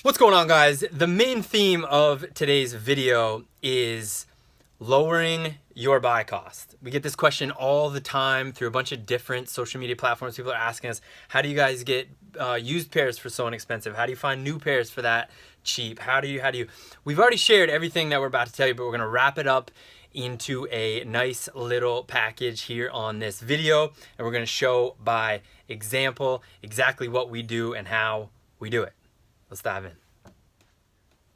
What's going on, guys? The main theme of today's video is lowering your buy cost. We get this question all the time through a bunch of different social media platforms. People are asking us, how do you guys get used pairs for so inexpensive? How do you find new pairs for that cheap? How do you? We've already shared everything that we're about to tell you, but we're gonna wrap it up into a nice little package here on this video. And we're gonna show by example exactly what we do and how we do it. Let's dive in.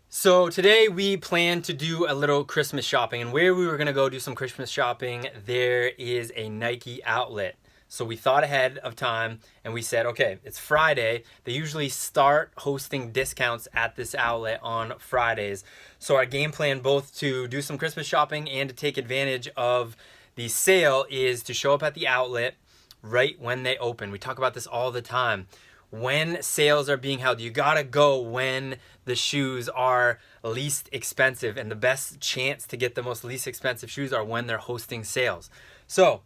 So today we plan to do a little Christmas shopping, and where we were gonna go do some Christmas shopping, there is a Nike outlet. So we thought ahead of time and we said, okay, it's Friday. They usually start hosting discounts at this outlet on Fridays. So our game plan, both to do some Christmas shopping and to take advantage of the sale, is to show up at the outlet right when they open. We talk about this all the time. When sales are being held, you gotta go when the shoes are least expensive, and the best chance to get the most least expensive shoes are when they're hosting sales. So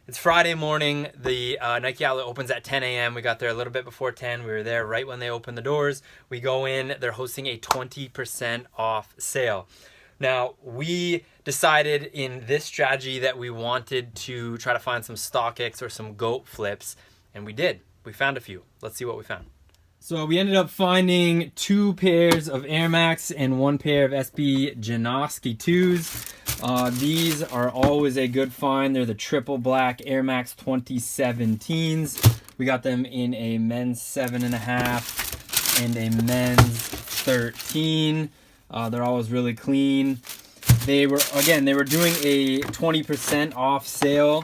it's Friday morning. The Nike outlet opens at 10 a.m. We got there a little bit before 10. We were there right when they opened the doors. We go in, they're hosting a 20% off sale. Now, we decided in this strategy that we wanted to try to find some StockX or some GOAT flips, and we did. We found a few. Let's see what we found. So we ended up finding 2 pairs of Air Max and 1 pair of SB Janoski 2s. These are always a good find. They're the triple black Air Max 2017s. We got them in a men's 7.5 and a men's 13. They're always really clean. They were doing a 20% off sale.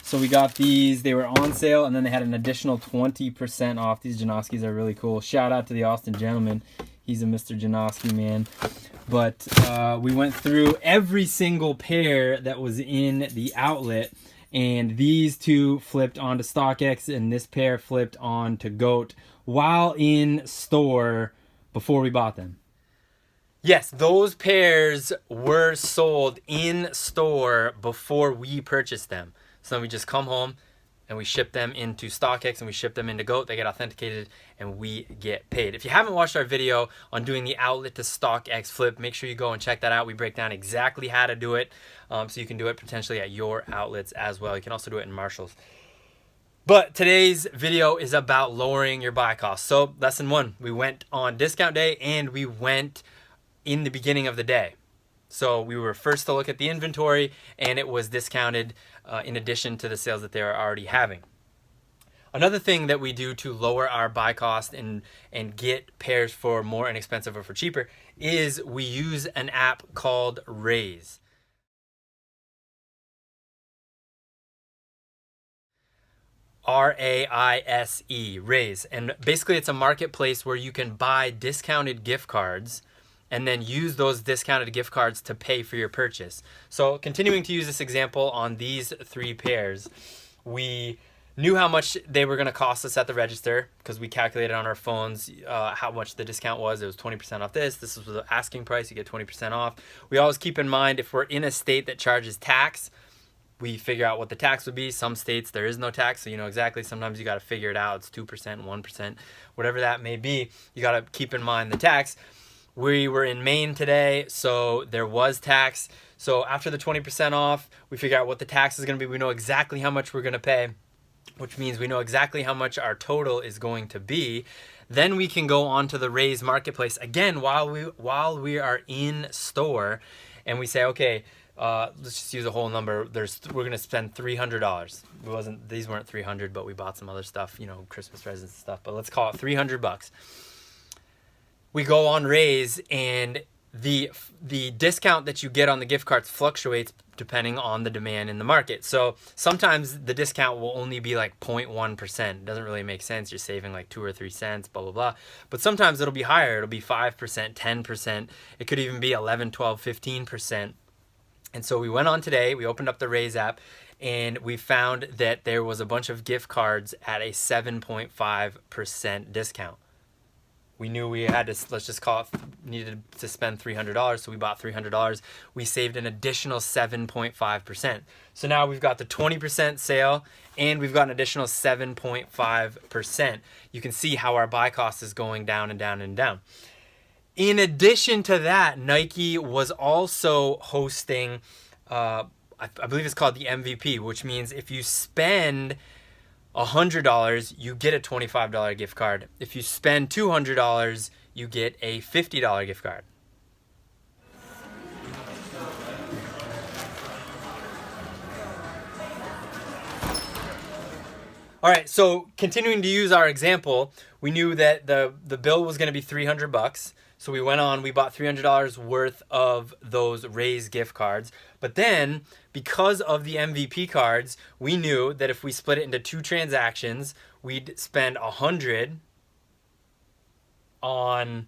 So we got these, they were on sale, and then they had an additional 20% off. These Janoskis are really cool. Shout out to the Austin gentleman. He's a Mr. Janoski man. But we went through every single pair that was in the outlet, and these 2 flipped onto StockX, and this pair flipped onto GOAT while in store before we bought them. Yes, those pairs were sold in store before we purchased them. So then we just come home and we ship them into StockX and we ship them into GOAT. They get authenticated and we get paid. If you haven't watched our video on doing the outlet to StockX flip, make sure you go and check that out. We break down exactly how to do it, so you can do it potentially at your outlets as well. You can also do it in Marshalls. But today's video is about lowering your buy cost. So lesson 1, we went on discount day and we went in the beginning of the day. So we were first to look at the inventory, and it was discounted in addition to the sales that they are already having. Another thing that we do to lower our buy cost and get pairs for more inexpensive or for cheaper is we use an app called Raise. R-A-I-S-E, Raise. And basically it's a marketplace where you can buy discounted gift cards and then use those discounted gift cards to pay for your purchase. So continuing to use this example on these 3 pairs, we knew how much they were gonna cost us at the register because we calculated on our phones how much the discount was. It was 20% off this. This was the asking price, you get 20% off. We always keep in mind if we're in a state that charges tax, we figure out what the tax would be. Some states there is no tax, so you know exactly. Sometimes you gotta figure it out. It's 2%, 1%, whatever that may be. You gotta keep in mind the tax. We were in Maine today, so there was tax. So after the 20% off, we figure out what the tax is gonna be. We know exactly how much we're gonna pay, which means we know exactly how much our total is going to be. Then we can go onto the Raise marketplace again while we are in store, and we say, okay, let's just use a whole number. We're gonna spend $300. These weren't 300, but we bought some other stuff, you know, Christmas presents and stuff. But let's call it $300. We go on Raise, and the discount that you get on the gift cards fluctuates depending on the demand in the market. So sometimes the discount will only be like 0.1%. It doesn't really make sense. You're saving like 2 or 3 cents, blah, blah, blah. But sometimes it'll be higher. It'll be 5%, 10%. It could even be 11, 12, 15%. And so we went on today, we opened up the Raise app, and we found that there was a bunch of gift cards at a 7.5% discount. We knew we had to, let's just call it, needed to spend $300, so we bought $300. We saved an additional 7.5%. So now we've got the 20% sale, and we've got an additional 7.5%. You can see how our buy cost is going down and down and down. In addition to that, Nike was also hosting, I believe it's called the MVP, which means if you spend $100, you get a $25 gift card. If you spend $200, you get a $50 gift card. All right, so continuing to use our example, we knew that the bill was going to be $300. So we went on, we bought $300 worth of those Raise gift cards. But then, because of the MVP cards, we knew that if we split it into 2 transactions, we'd spend $100 on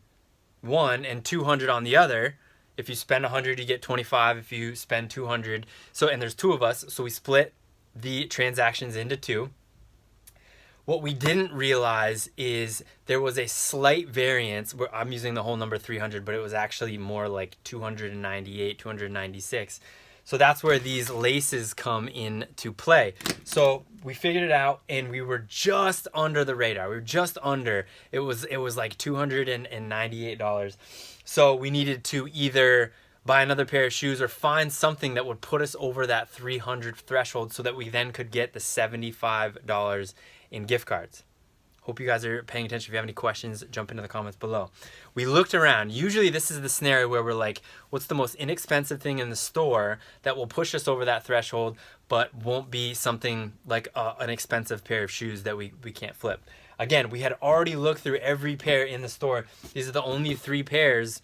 one and $200 on the other. If you spend $100, you get $25. If you spend $200, so, and there's 2 of us, so we split the transactions into 2. What we didn't realize is there was a slight variance where I'm using the whole number 300, but it was actually more like 298, 296. So that's where these laces come into play. So we figured it out, and we were just under the radar. We were just under. It was like $298. So we needed to either buy another pair of shoes or find something that would put us over that 300 threshold so that we then could get the $75 in gift cards. Hope you guys are paying attention. If you have any questions, jump into the comments below. We looked around. Usually this is the scenario where we're like, what's the most inexpensive thing in the store that will push us over that threshold but won't be something like an expensive pair of shoes that we can't flip. Again, we had already looked through every pair in the store. These are the only 3 pairs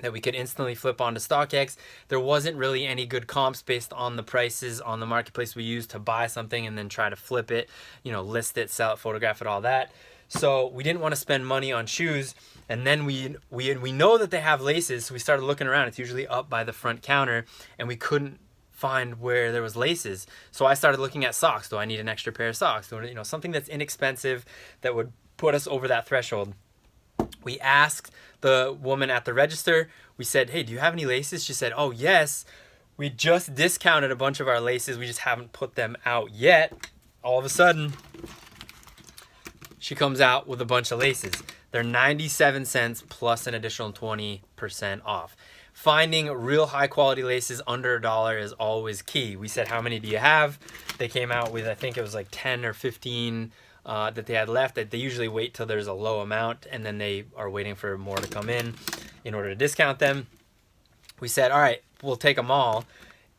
that we could instantly flip onto StockX. There wasn't really any good comps based on the prices on the marketplace we used to buy something and then try to flip it, you know, list it, sell it, photograph it, all that. So we didn't want to spend money on shoes. And then we know that they have laces, so we started looking around. It's usually up by the front counter, and we couldn't find where there was laces. So I started looking at socks. Do I need an extra pair of socks? You know, something that's inexpensive that would put us over that threshold. We asked the woman at the register, we said, hey, do you have any laces? She said, oh, yes. We just discounted a bunch of our laces. We just haven't put them out yet. All of a sudden, she comes out with a bunch of laces. They're 97 cents plus an additional 20% off. Finding real high quality laces under $1 is always key. We said, how many do you have? They came out with, I think it was like 10 or 15 that they had left. That they usually wait till there's a low amount, and then they are waiting for more to come in order to discount them. We said, all right, we'll take them all,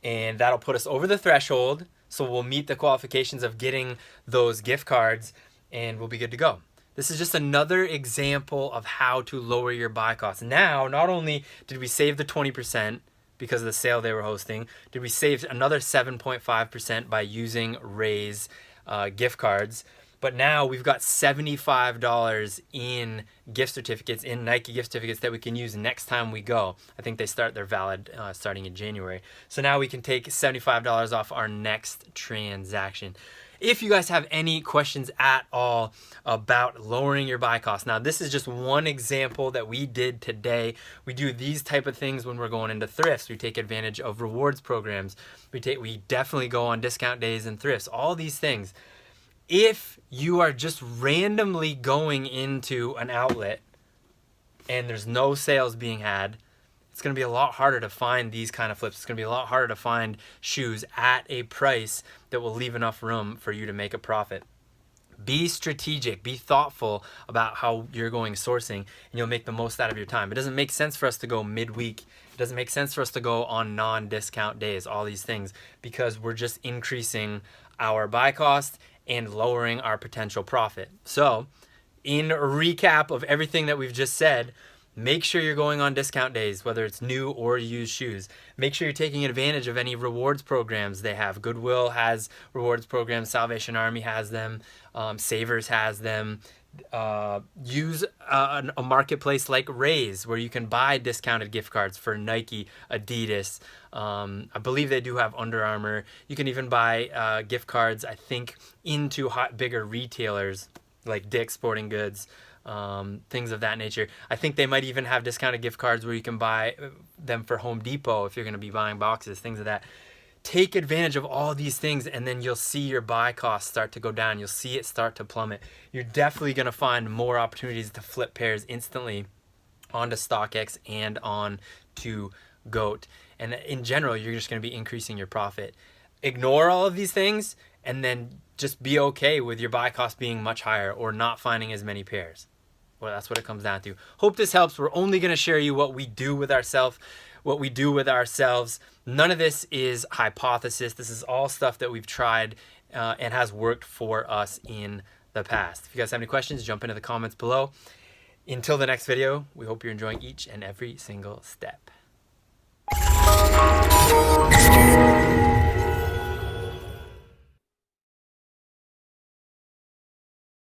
and that'll put us over the threshold, so we'll meet the qualifications of getting those gift cards, and we'll be good to go. This is just another example of how to lower your buy costs. Now, not only did we save the 20% because of the sale they were hosting, did we save another 7.5% by using Raise gift cards, but now we've got $75 in gift certificates, in Nike gift certificates that we can use next time we go. I think they're valid starting in January. So now we can take $75 off our next transaction. If you guys have any questions at all about lowering your buy cost, now this is just one example that we did today. We do these type of things when we're going into thrifts. We take advantage of rewards programs. We definitely go on discount days and thrifts, all these things. If you are just randomly going into an outlet and there's no sales being had, it's going to be a lot harder to find these kind of flips. It's going to be a lot harder to find shoes at a price that will leave enough room for you to make a profit. Be strategic, be thoughtful about how you're going sourcing, and you'll make the most out of your time. It doesn't make sense for us to go midweek. It doesn't make sense for us to go on non-discount days, all these things, because we're just increasing our buy cost and lowering our potential profit. So, in a recap of everything that we've just said, make sure you're going on discount days, whether it's new or used shoes. Make sure you're taking advantage of any rewards programs they have. Goodwill has rewards programs. Salvation Army has them. Savers has them. Use a marketplace like Raise, where you can buy discounted gift cards for Nike, Adidas. I believe they do have Under Armour. You can even buy gift cards, I think, into bigger retailers like Dick's Sporting Goods, things of that nature. I think they might even have discounted gift cards where you can buy them for Home Depot if you're going to be buying boxes, things of that. Take advantage of all these things, and then you'll see your buy costs start to go down. You'll see it start to plummet. You're definitely going to find more opportunities to flip pairs instantly onto StockX and on to GOAT. And in general, you're just going to be increasing your profit. Ignore all of these things and then just be okay with your buy cost being much higher or not finding as many pairs. Well, that's what it comes down to. Hope this helps. We're only going to share you what we do with ourselves. None of this is hypothesis. This is all stuff that we've tried and has worked for us in the past. If you guys have any questions, jump into the comments below. Until the next video, we hope you're enjoying each and every single step.